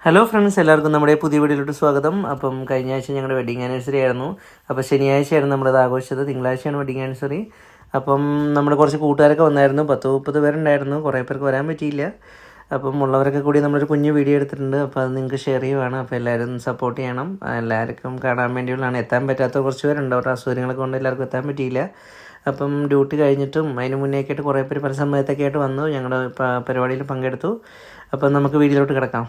Hello friends, എല്ലാവർക്കും നമ്മുടെ പുതിയ വീഡിയോയിലോട്ട് സ്വാഗതം. അപ്പം കഴിഞ്ഞ ആഴ്ച ഞങ്ങളുടെ വെഡിങ് ആനിവേഴ്സറി ആയിരുന്നു. അപ്പോൾ ശനിയാഴ്ചയായിരുന്നു നമ്മളത് ആഘോഷിച്ചത്. തിങ്കളാഴ്ചയാണ് വെഡിങ് ആനിവേഴ്സറി. അപ്പം നമ്മുടെ കുറച്ച് കൂട്ടുകാരൊക്കെ വന്നായിരുന്നു. 10-30 പേരുണ്ടായിരുന്നു. കുറേ പേർക്ക് വരാൻ പറ്റിയില്ല. അപ്പം ഉള്ളവരൊക്കെ കൂടി നമ്മളൊരു കുഞ്ഞു വീഡിയോ എടുത്തിട്ടുണ്ട്. അപ്പോൾ അത് നിങ്ങൾക്ക് ഷെയർ ചെയ്യുവാണ്. അപ്പോൾ എല്ലാവരും സപ്പോർട്ട് ചെയ്യണം. എല്ലാവർക്കും കാണാൻ വേണ്ടിയുള്ളതാണ്. എത്താൻ പറ്റാത്ത കുറച്ച് പേരുണ്ട്. അവരുടെ അസുഖങ്ങളൊക്കെ കൊണ്ട് എല്ലാവർക്കും എത്താൻ പറ്റിയില്ല. അപ്പം ഡ്യൂട്ടി കഴിഞ്ഞിട്ടും അതിന് മുന്നേയൊക്കെ ആയിട്ട് കുറേ പേര് പല സമയത്തൊക്കെ ആയിട്ട് വന്നു ഞങ്ങളുടെ പരിപാടിയിൽ പങ്കെടുത്തു. അപ്പം നമുക്ക് വീഡിയോയിലോട്ട് കിടക്കാം.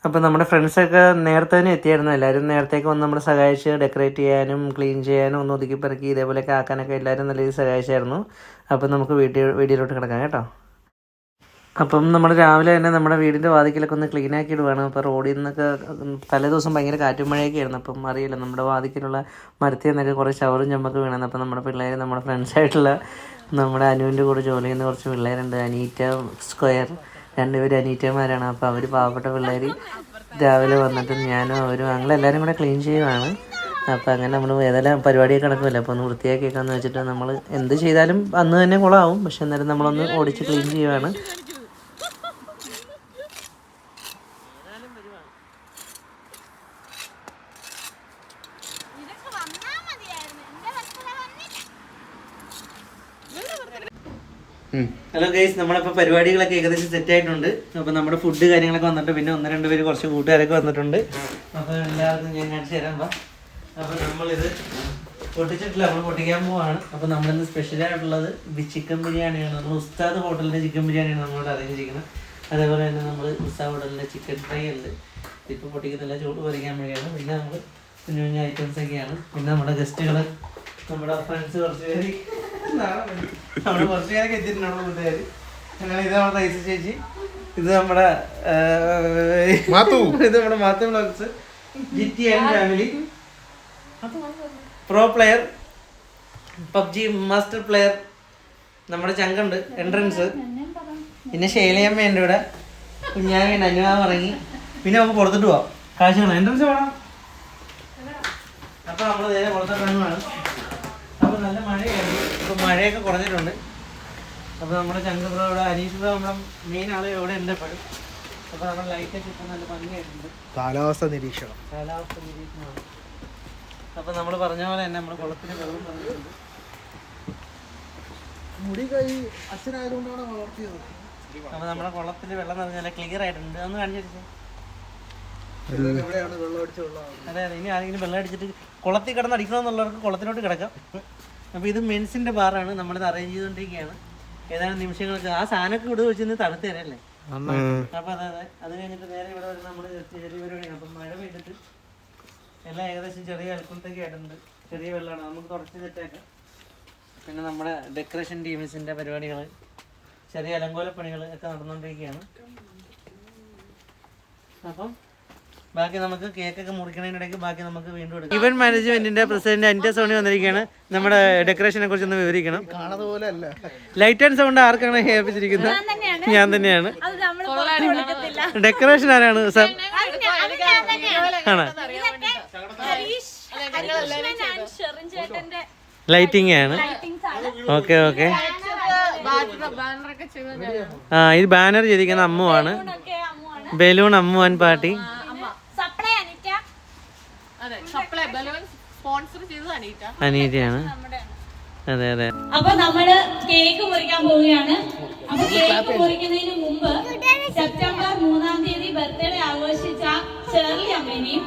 അപ്പോൾ നമ്മുടെ ഫ്രണ്ട്സൊക്കെ നേരത്തെ തന്നെ എത്തിയായിരുന്നു. എല്ലാവരും നേരത്തേക്ക് വന്ന് നമ്മളെ സഹായിച്ച് ഡെക്കറേറ്റ് ചെയ്യാനും ക്ലീൻ ചെയ്യാനും ഒന്ന് ഒതുക്കി പെറുക്കി ഇതേപോലെയൊക്കെ ആക്കാനൊക്കെ എല്ലാവരും നല്ല രീതിയിൽ സഹായിച്ചായിരുന്നു. അപ്പം നമുക്ക് വീഡിയോയിലോട്ട് കിടക്കാം കേട്ടോ. അപ്പം നമ്മൾ രാവിലെ തന്നെ നമ്മുടെ വീടിൻ്റെ വാതിക്കലൊക്കെ ഒന്ന് ക്ലീൻ ആക്കി ഇടുവാണ്. അപ്പോൾ റോഡിൽ നിന്നൊക്കെ തലേ ദിവസം ഭയങ്കര കാറ്റും മഴയൊക്കെ ആയിരുന്നു. അപ്പം അറിയില്ല, നമ്മുടെ വാതിക്കലുള്ള മരത്തിൽ നിന്നൊക്കെ കുറേ ചവറും ചമ്പൊക്കെ വീണത്. അപ്പം നമ്മുടെ പിള്ളേർ, നമ്മുടെ ഫ്രണ്ട്സായിട്ടുള്ള നമ്മുടെ അനുവിൻ്റെ കൂടെ ജോലി ചെയ്യുന്ന കുറച്ച് പിള്ളേരുണ്ട്. അനീറ്റ സ്ക്വയർ, രണ്ടുപേരും അനീറ്റമാരാണ്. അപ്പോൾ അവർ പാവപ്പെട്ട പിള്ളേർ രാവിലെ വന്നിട്ട് ഞാനും അവരും ഞങ്ങളെല്ലാവരും കൂടെ ക്ലീൻ ചെയ്യുവാണ്. അപ്പോൾ അങ്ങനെ നമ്മൾ ഏതെല്ലാം പരിപാടിയൊക്കെ നടക്കുമല്ലോ, അപ്പോൾ ഒന്ന് വൃത്തിയാക്കിയേക്കാന്ന് വെച്ചിട്ട് നമ്മൾ എന്ത് ചെയ്താലും അന്ന് തന്നെ കുളമാവും. പക്ഷെ എന്നാലും നമ്മളൊന്ന് ഓടിച്ച് ക്ലീൻ ചെയ്യുവാണ്. ഹലോ ഗൈസ്, നമ്മളിപ്പോൾ പരിപാടികളൊക്കെ ഏകദേശം സെറ്റ് ആയിട്ടുണ്ട്. അപ്പോൾ നമ്മുടെ ഫുഡ് കാര്യങ്ങളൊക്കെ വന്നിട്ട് പിന്നെ 1-2 പേര് കുറച്ച് കൂട്ടുകാരൊക്കെ വന്നിട്ടുണ്ട്. അപ്പോൾ എല്ലാവർക്കും ഞാൻ കാണിച്ചു തരാം. അപ്പോൾ നമ്മളിത് പൊട്ടിച്ചിട്ടില്ല, നമ്മൾ പൊട്ടിക്കാൻ പോവാണ്. അപ്പോൾ നമ്മളിന്ന് സ്പെഷ്യലായിട്ടുള്ളത് ചിക്കൻ ബിരിയാണിയാണ്. നമ്മൾ ഉസ്താദ് ഹോട്ടലിൻ്റെ ചിക്കൻ ബിരിയാണിയാണ് നമ്മളോട് അറേഞ്ച് ചെയ്യുന്നത്. അതേപോലെ തന്നെ നമ്മൾ ഉസ്താദ് ഹോട്ടലിൻ്റെ ചിക്കൻ ഫ്രൈ ഉണ്ട്. ഇപ്പോൾ പൊട്ടിക്കുന്നില്ല, ചൂട് പൊരിക്കാൻ വേണ്ടിയാണ്. പിന്നെ നമ്മൾ കുഞ്ഞു കുഞ്ഞു ഐറ്റംസൊക്കെയാണ്. പിന്നെ നമ്മുടെ ഗസ്റ്റുകൾ, നമ്മുടെ ഫ്രണ്ട്സ് കുറച്ച് പേര്, നമ്മൾ കുറച്ച് പേരൊക്കെ എത്തിയിട്ടുണ്ട്. നമ്മുടെ കൂട്ടുകാർ അങ്ങനെ. ഇത് നമ്മുടെ റൈസ് ചേച്ചി, ഇത് നമ്മുടെ Mathu vlogs, ജിറ്റി and family, pro player, PUBG master player, നമ്മുടെ ചങ്കുണ്ട് എൻട്രൻസ്, പിന്നെ ശൈലയമ്മയുണ്ട് ഇവിടെ, കുഞ്ഞാവിയുണ്ട്, അനുവാവ് ഇറങ്ങി. പിന്നെ നമുക്ക് പുറത്തിട്ട് പോവാം, കാഴ്ചകൾ എൻട്രൻസ് പോകണം. അപ്പോൾ നമ്മൾ നേരെ പുറത്തിറങ്ങുവാണ്. അപ്പോൾ നല്ല മഴയായിരുന്നു. ഇപ്പോൾ മഴയൊക്കെ കുറഞ്ഞിട്ടുണ്ട്. അപ്പോൾ നമ്മുടെ ചങ്ക ബ്രോ ഇവിടെ, അനീഷ് ബ്രോ നമ്മുടെ മെയിൻ ആൾ ഇവിടെ ഉണ്ട് എപ്പോഴും. അപ്പോൾ നമ്മുടെ ലൈറ്റൊക്കെ ഇപ്പോൾ നല്ല ഭംഗിയായിട്ടുണ്ട്. കാലാവസ്ഥ നിരീക്ഷണമാണ്. അപ്പോൾ നമ്മൾ പറഞ്ഞ പോലെ തന്നെ നമ്മൾ കുളത്തിന് വെള്ളം പറഞ്ഞിട്ടുണ്ട്. മുടി കൈ അച്ഛനായതുകൊണ്ടാണ് വളർത്തിയത്. അപ്പോൾ നമ്മുടെ കുളത്തിൽ വെള്ളം നിറഞ്ഞാൽ ക്ലിയർ ആയിട്ടുണ്ട്. അതൊന്ന് കാണിച്ചിട്ട്. അതെ അതെ, ഇനി ആരെങ്കിലും വെള്ളം അടിച്ചിട്ട് കുളത്തിൽ കിടന്ന് അടിക്കണമെന്നുള്ളവർക്ക് കുളത്തിലോട്ട് കിടക്കാം. അപ്പോൾ ഇത് മെൻസിൻ്റെ ബാറാണ്. നമ്മളിത് അറേഞ്ച് ചെയ്തുകൊണ്ടിരിക്കുകയാണ്. ഏതാനും നിമിഷങ്ങൾക്ക് ആ സാധനമൊക്കെ ഇവിടെ വെച്ച് തണുത്ത് തരല്ലേ. അപ്പോൾ അതെ അതെ, അത് കഴിഞ്ഞിട്ട് നേരെ ഇവിടെ വരുന്ന നമ്മൾ ചെറിയ പരിപാടിയാണ്. അപ്പം മഴ പെയ്തിട്ട് എല്ലാം ഏകദേശം ചെറിയ അൽപ്പത്തൊക്കെ ആയിട്ടുണ്ട്. ചെറിയ വെള്ളമാണ്, നമുക്ക് തുടച്ച് സെറ്റാക്കാം. പിന്നെ നമ്മുടെ ഡെക്കറേഷൻ ടീംസിൻ്റെ പരിപാടികൾ, ചെറിയ അലങ്കോലപ്പണികൾ ഒക്കെ നടന്നുകൊണ്ടിരിക്കുകയാണ്. അപ്പം ബാക്കി നമുക്ക് കേക്കൊക്കെ മുറിക്കണതിനിടയ്ക്ക് ബാക്കി നമുക്ക് വീണ്ടും എടുക്കാം. ഇവന്റ് മാനേജ്മെന്റിന്റെ പ്രസിഡന്റ് അനിറ്റ സോണി വന്നിരിക്കുകയാണ്. നമ്മുടെ ഡെക്കറേഷനെ കുറിച്ച് ഒന്ന് വിവരിക്കണം. ലൈറ്റ് ആൻഡ് സൗണ്ട് ആർക്കാണ് ഏൽപ്പിച്ചിരിക്കുന്നത്? ഞാൻ തന്നെയാണ്. ഡെക്കറേഷൻ ആരാണ് സാർ? ആണ്. ലൈറ്റിംഗ് ആണ്. Okay okay. ആ, ഇത് ബാനർ ചെയ്തിരിക്കുന്ന അമ്മുവാണ്. Balloon Ammu and party. അനീറ്റയാണ്. അതെ അതെ. അപ്പൊ നമ്മള് കേക്ക് മുറിക്കാൻ പോവുകയാണ്. അപ്പൊ കേക്ക് മുറിക്കുന്നതിന് മുമ്പ് സെപ്റ്റംബർ 3-ാം തീയതി ബർത്ത്ഡേ ആഘോഷിച്ച ഷേർലി അമ്മേനെയും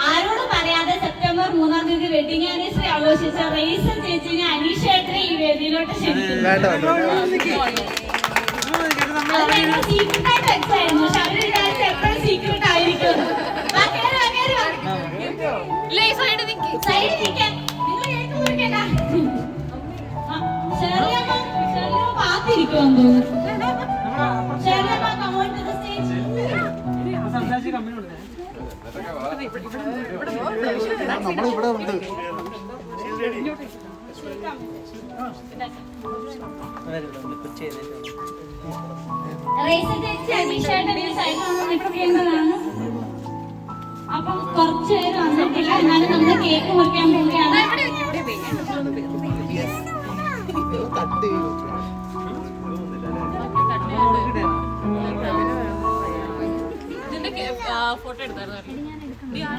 ആരോട് പറയാതെ സെപ്റ്റംബർ 3-ാം തീയതി വെഡിങ് ആനിവേഴ്സറി ആഘോഷിച്ച റൈസ ചേച്ചിനെ, അനീഷ് ചേട്ടനെ ഈ വേദിയിലോട്ട് സീക്രട്ട് ആയിട്ട് വെച്ചായിരുന്നു. പക്ഷെ അവര് വിചാരിച്ച എപ്പോഴും സീക്രട്ട് ആയിരിക്കും. പാത്തിരിക്കുമെന്ന് നമ്മളിവിടെ ഉണ്ട്. അപ്പം കുറച്ച് പേര് വന്നിട്ടില്ല. എന്നാലും നമ്മൾ കേക്ക് മുറിക്കാൻ പോവുകയാണ്.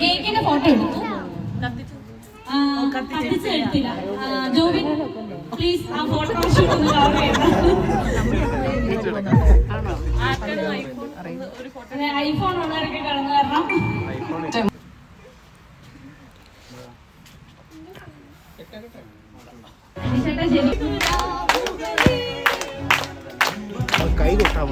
കേക്കിന്റെ ഫോട്ടോ എടുത്തു, കത്തിച്ചെടുത്തില്ല. ജോബിൻ പ്ലീസ് ആ ഫോട്ടോ ഷൂട്ട് ഒന്ന് കവർ ചെയ്യണം. ഐഫോൺ ഉള്ളവരൊക്കെ കടന്നു വരണം. കൈ കൊട്ടാ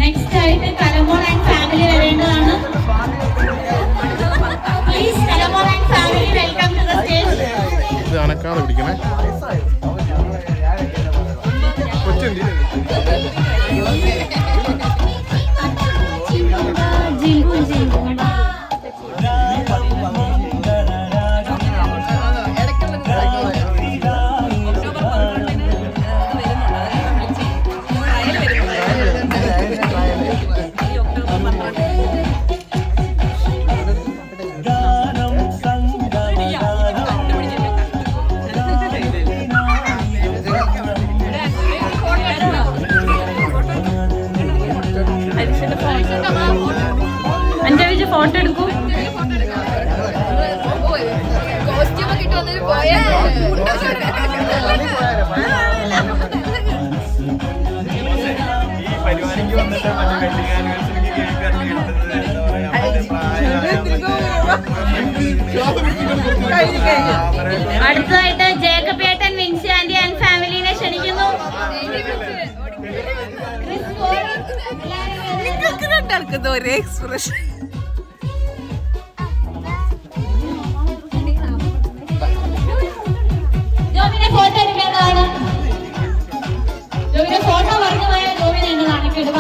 നെക്സ്റ്റ് ആയിട്ട് കലമോൾ ആൻഡ് ഫാമിലി വരേണ്ടതാണ്. Please Kalamol and family welcome to the stage. ഇത് അനക്കാതെ പിടിക്കണേ. ഫോട്ടോ എടുക്കൂ. അടുത്തതായിട്ട് ജേക്കബ് ഏട്ടൻ, വിൻസി ആന്റി ആൻഡ് ഫാമിലിനെ ക്ഷണിക്കുന്നു. ഒരേ എക്സ്പ്രഷൻ. ജോബിന്റെ ഫോട്ടോ എടുക്കേണ്ടതാണ്. ജോബിന്റെ ഫോട്ടോ പറഞ്ഞു പോയാൽ ജോബിനെ എന്നെ കാണിക്കിടുക.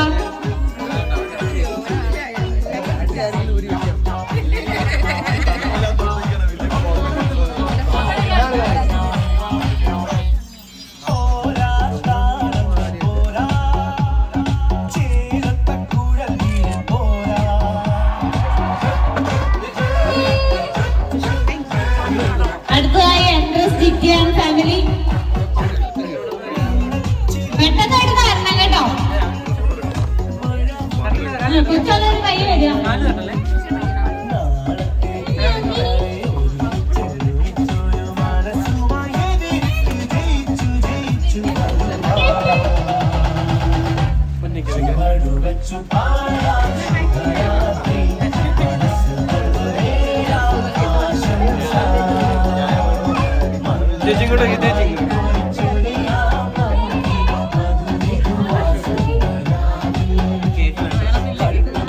അടുത്തതായി എൻട്രസ് ജിറ്റി ആൻഡ് ഫാമിലി. പെട്ടെന്നായിട്ട് തരണം കേട്ടോ. കൊച്ചുള്ളൊരു കൈ വരിക.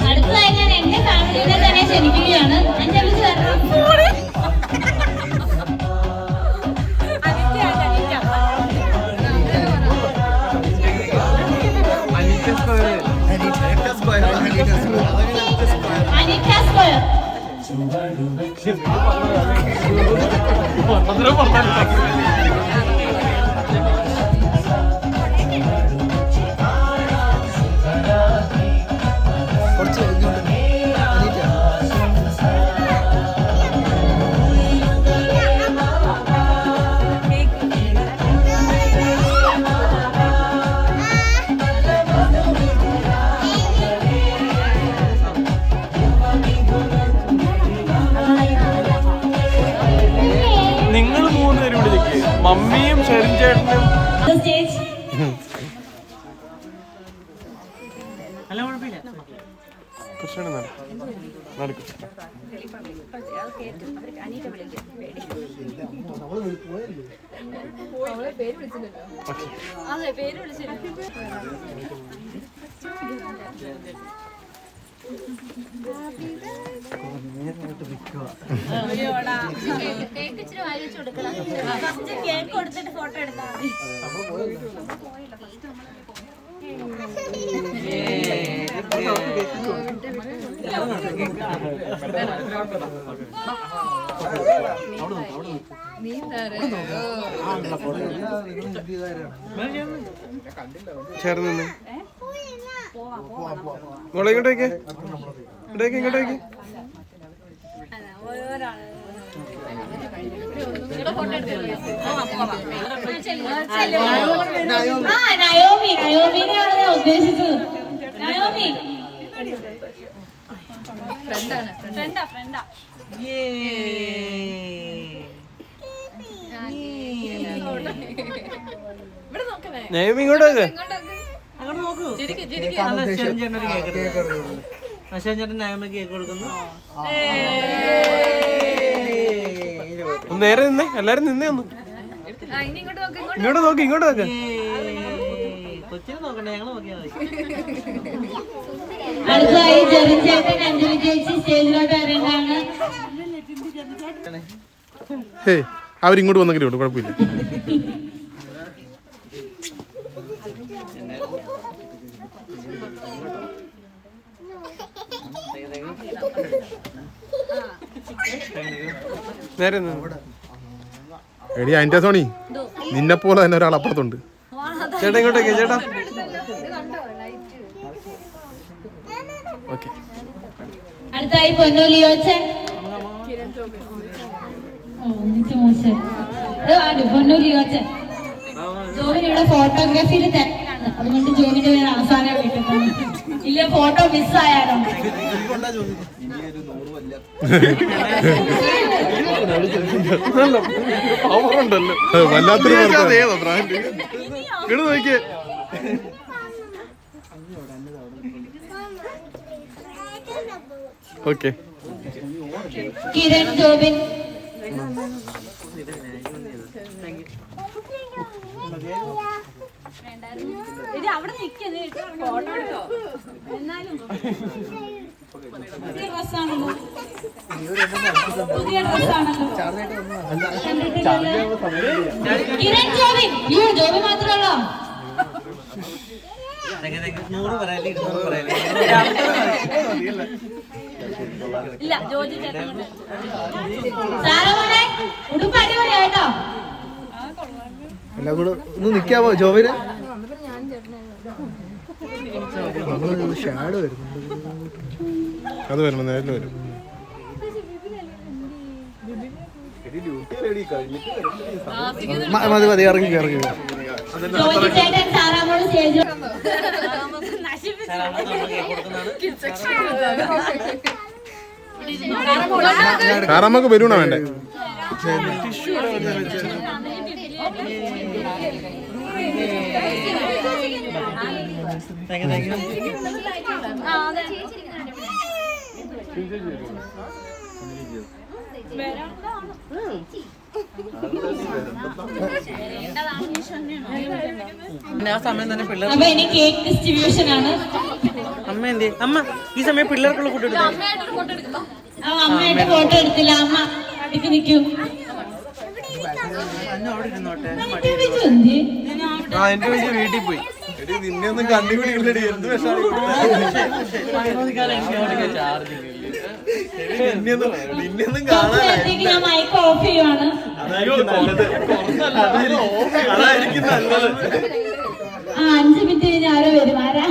അടുത്തതായി ഞാൻ എന്റെ ഫാമിലിനെ തന്നെ ക്ഷണിക്കുകയാണ്. എന്റെ വിളിച്ച് തരണം. അനിറ്റ സ്ക്വയർ. മമ്മിയും ഷെരിൻ ചേട്ടനും സ്റ്റേജ് കൃഷ്ണൻ നടക്കും. കേക്ക് കൊടുത്തിട്ട് ഫോട്ടോ എടുത്താൽ ചേർന്ന് നിന്ന് മോളെ ഇങ്ങോട്ടേക്ക് ഇങ്ങോട്ടേക്ക് നയോമിനെയാണ് ഞാൻ ഉദ്ദേശിച്ചത്. നയോമി ഫ്രണ്ടാ നയോമി ഇങ്ങോട്ടേക്ക് അങ്ങോട്ട് നോക്കൂ. ചേട്ടൻ നയമ കേക്ക് കൊടുക്കുന്നു. ഒന്ന് നേരെ നിന്നേ, എല്ലാരും നിന്നേ ഒന്ന്. ഇങ്ങോട്ട് നോക്ക് കൊച്ചിനെ നോക്കണ്ടേ, ഞങ്ങൾ നോക്കിയാൽ മതി. അടുത്തതായി ജെറിൻ ചേട്ടൻ അഞ്ജലി ചേച്ചി സ്റ്റേജിലോട്ട് വരേണ്ടതാണ്. അവരിങ്ങോട്ട് വന്നെങ്കിലും ഉണ്ട്, കുഴപ്പമില്ല. നേരെ എടി അതിന്റെ സോണി നിന്നെ പോലെ തന്നെ ഒരാൾ അപ്പുറത്തുണ്ട്. ചേട്ടാ ഇങ്ങോട്ടേക്ക് ചേട്ടാ. ഓക്കെ. അടുത്തായി പൊന്നൂലിയോച്ചൻ. പൊന്നൂലിയോച്ചൻ ജോബിനിവിടെ ഫോട്ടോഗ്രാഫിയിൽ തിരക്കിലാണ്, അതുകൊണ്ട് ജോബിന്റെ പേര് അവസാനം വിട്ടിട്ടുണ്ട്. ഇല്ല ഫോട്ടോ മിസ്സായാലോ. വല്ലാത്തൊരു നോക്കിയേ. ഓക്കെ. കിരൺ ജോബിൻ. അവിടെ നിൽക്കുന്നത് ഫോട്ടോ എടുത്തോ. എന്നാലും പുതിയ ഡ്രസ്സാണല്ലോ. കിരൺ ജോബിൻ. ജോബിൻ മാത്രമല്ലോ. ഇല്ല ജോജി ചേട്ടൻ ഉടുപ്പ് അടിപൊളിയായിട്ടോ. എല്ലാം കൂടെ ഒന്ന് നിക്കാമോ ജോബിന്? ഷാഡ് വരുന്നുണ്ട്. അത് വരണം, നേരിൽ വരും. മതി മതി, ഇറങ്ങി ഇറങ്ങി. ജോജി ചേട്ടൻ സാറാമോട് സ്റ്റേജിൽ കാറമ്മക്ക് ബലൂണാ വേണ്ടേ? ആ സമയം തന്നെ പിള്ളേർ. അപ്പൊ ഇനി കേക്ക് ഡിസ്ട്രിബ്യൂഷൻ ആണ്. അമ്മ എന്തേ? അമ്മ ഈ സമയം പിള്ളേർക്കുള്ള ഫുഡ് എടുക്കും. അമ്മയായിട്ട് ഫോട്ടോ എടുത്തില്ല. അമ്മ അടുക്ക് നിൽക്കൂ. എന്റെ വീട്ടിൽ പോയി. നിന്നെ ഒന്നും കണ്ടുപിടിക്കില്ലടി. എന്ത് നിന്നെയൊന്നും കുറച്ച് ഞാൻ മൈക്ക് ഓഫ് ചെയ്യുവാണ്. അതായിരിക്കും നല്ലത്. 5 മിനിറ്റ് കഴിഞ്ഞ് ആരോ വരും. ആരാ?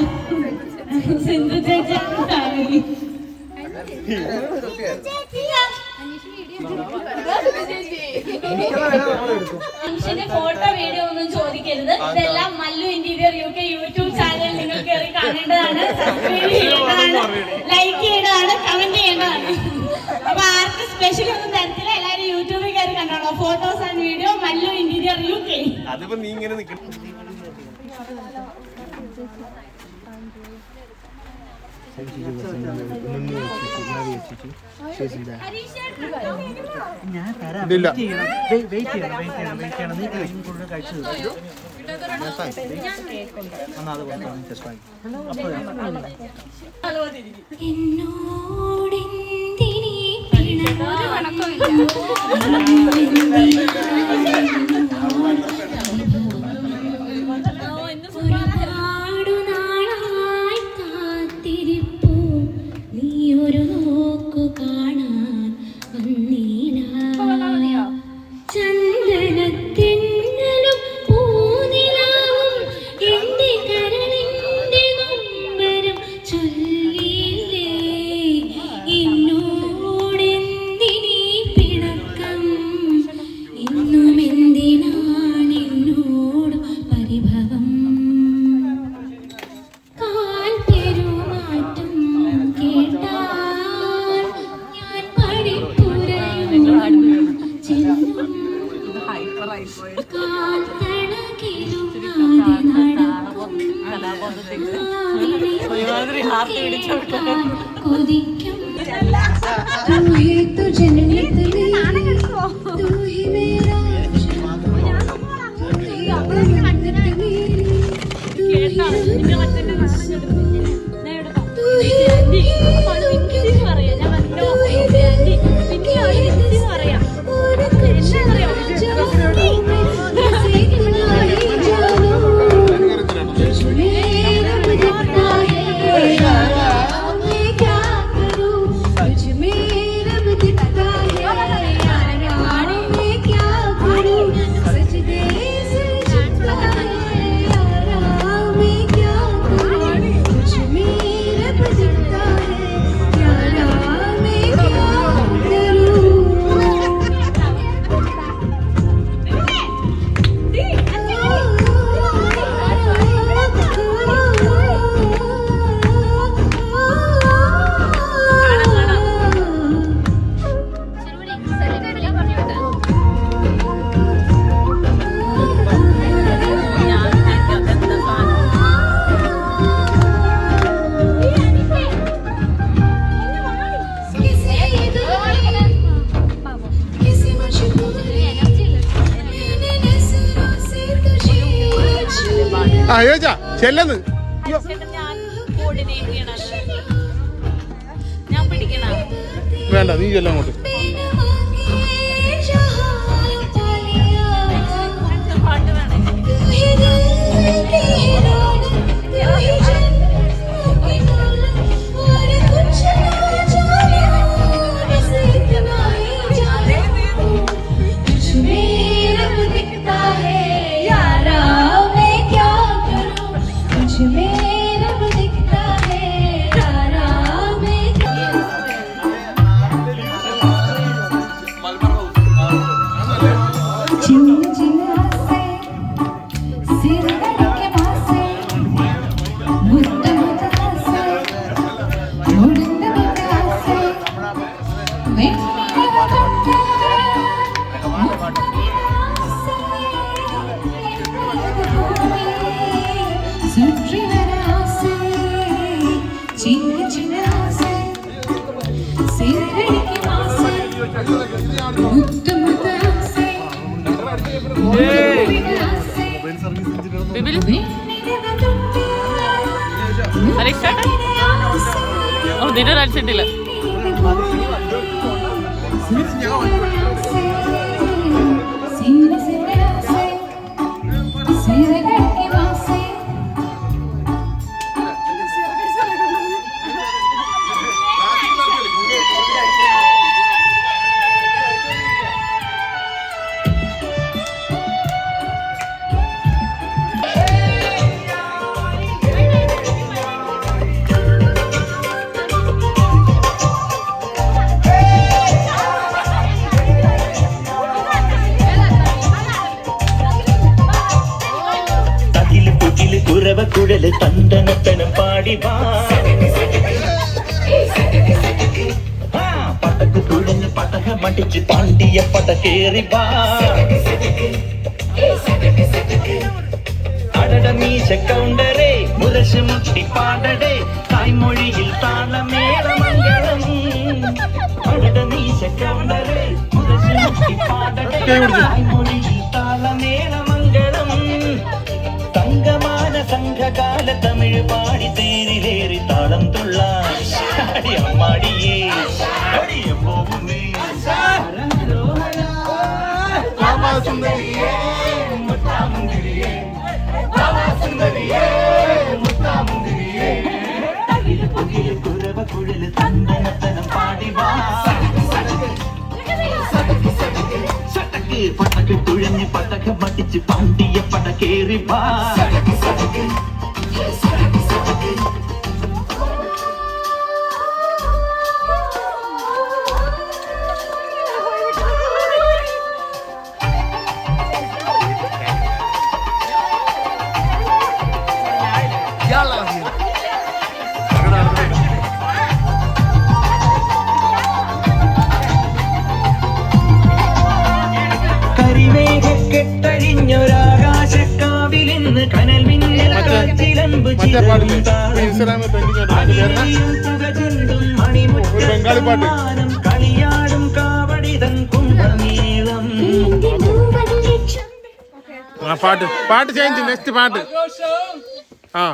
സിന്ധു ചേച്ചി ഫാമിലി. ഫോട്ടോ വീഡിയോ ഒന്നും ചോദിക്കരുത്. ഇതെല്ലാം Mallu interior UK YouTube channel നിങ്ങൾ കയറി കാണേണ്ടതാണ്, സബ്സ്ക്രൈബ് ചെയ്യേണ്ടതാണ്, ലൈക്ക് ചെയ്യേണ്ടതാണ്, കമന്റ് ചെയ്യേണ്ടതാണ്. അപ്പൊ ആർക്ക് സ്പെഷ്യൽ ഒന്നും തരത്തില്ല. എല്ലാവരും യൂട്യൂബിൽ കയറി കണ്ടോളൂ. Photos and video Mallu interior UK. അതിപ്പോ നീ ഇങ്ങനെ നിൽക്കണം. ഇതില്ല ചോദിച്ചാ ചെല്ലെന്ന് വേണ്ട നീ ചെല്ലാം അങ്ങോട്ട്. ഇതിനൊരടിച്ചിട്ടില്ല. കുഴല് തന്തനത്തനം പാടി വാ പടക്ക് തുഴഞ്ഞ് പടക മടിച്ച് പാണ്ടിയ പട കേറി വാ നീശ കൗണ്ടറേ മുരശ് മുട്ടി പാടടേ തായ്മൊഴിയിൽ താളമേളമംഗളം അവിട നീശ കൗണ്ടറേ മുരശ് മുട്ടി പാടടേ തായ്മൊഴിയിൽ താളമേളമംഗളം തങ്കമാന സംഘകാല തമിഴ് പാടി തേരിലേറി താളം തുള്ളാൻ അടിയമ്മാടിയേ അടിയമ്മോമേ സുന്ദരിയേ മുത്താമുന്തിരിയേ സുന്ദരിയേ മുത്താമുന്തിരിയേ തകില് പുകില് കുരവ കുഴല് തന്തനത്തനം പാടി വാ സടക്ക് പടക്ക് തുഴഞ്ഞ് പടക്ക് മടിച്ച് പാണ്ടിയ പടക്കേറി വാ കെട്ടഴിഞ്ഞൊരാകാശക്കാവിലിന്ന് കനൽ മിന്നൽ കാറ്റിലമ്പ് പാടില്ലേ ഇൻസ്റ്റാഗ്രാമിൽ കളിയാടും കാവടിതൻ കുംഭമേളം പാട്ട് ചേഞ്ച് നെക്സ്റ്റ് പാട്ട് ആ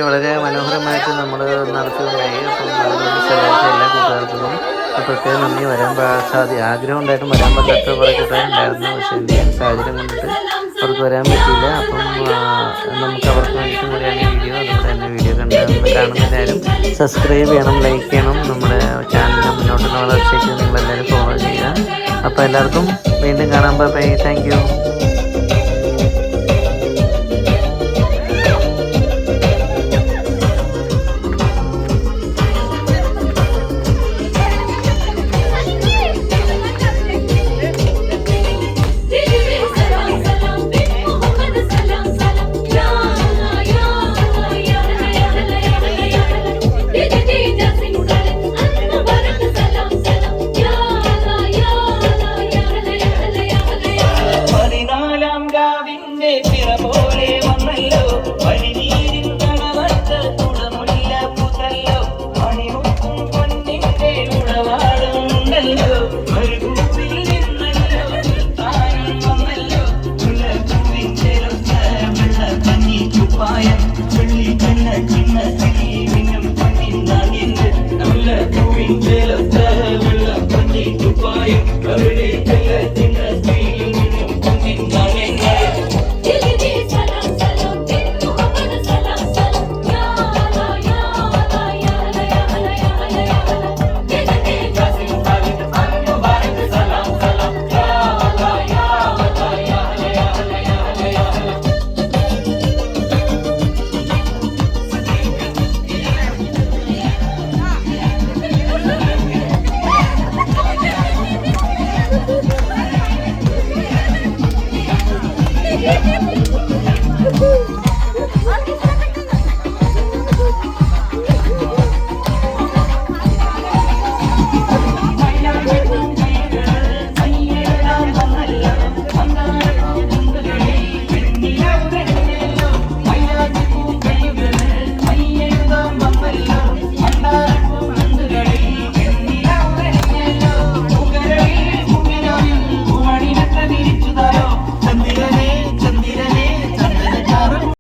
വളരെ മനോഹരമായിട്ട് നമ്മൾ നടത്തുകയുണ്ടായി. അപ്പം അതുകൊണ്ട് ശനിയാഴ്ച എല്ലാ കൂട്ടുകാർക്കും പ്രത്യേകം നന്ദി. വരാൻ ആഗ്രഹം ഉണ്ടായിട്ടും വരാൻ പറ്റാത്ത കുറേ കൂട്ടുകാരുണ്ടായിരുന്നു. പക്ഷേ എന്തെങ്കിലും സാഹചര്യം കൊണ്ടിട്ട് അവർക്ക് വരാൻ പറ്റിയില്ല. അപ്പം നമുക്ക് അവർക്ക് വേണ്ടിയിട്ടും കൂടിയാണ് ഈ വീഡിയോ. അതുകൊണ്ട് തന്നെ വീഡിയോ കാണുന്നതിനാലും സബ്സ്ക്രൈബ് ചെയ്യണം, ലൈക്ക് ചെയ്യണം. നമ്മുടെ ചാനലിന് മുന്നോട്ടുള്ള വളർച്ചയ്ക്ക് നിങ്ങളെല്ലാവരും ഫോളോ ചെയ്യുക. അപ്പോൾ എല്ലാവർക്കും വീണ്ടും കാണാൻ ബൈ. Thank you. ചന്ദ്രനെ ചന്ദ്രനെ ചന്ദന ചാരം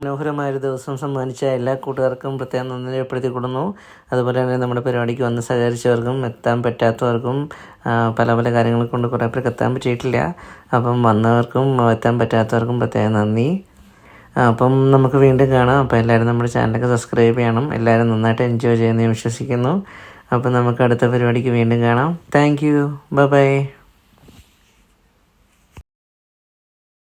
മനോഹരമായൊരു ദിവസം സമ്മാനിച്ച എല്ലാ കൂട്ടുകാർക്കും പ്രത്യേകം നന്ദി രേഖപ്പെടുത്തിക്കൊള്ളുന്നു. അതുപോലെ തന്നെ നമ്മുടെ പരിപാടിക്ക് വന്ന് സഹകരിച്ചവർക്കും എത്താൻ പറ്റാത്തവർക്കും പല പല കാര്യങ്ങൾ കൊണ്ട് കുറേ പേർക്ക് എത്താൻ പറ്റിയിട്ടില്ല. അപ്പം വന്നവർക്കും എത്താൻ പറ്റാത്തവർക്കും പ്രത്യേകം നന്ദി. അപ്പം നമുക്ക് വീണ്ടും കാണാം. അപ്പോൾ എല്ലാവരും നമ്മുടെ ചാനലൊക്കെ സബ്സ്ക്രൈബ് ചെയ്യണം. എല്ലാവരും നന്നായിട്ട് എൻജോയ് ചെയ്യുമെന്ന് വിശ്വസിക്കുന്നു. അപ്പം നമുക്ക് അടുത്ത പരിപാടിക്ക് വീണ്ടും കാണാം. Thank you. ബൈ.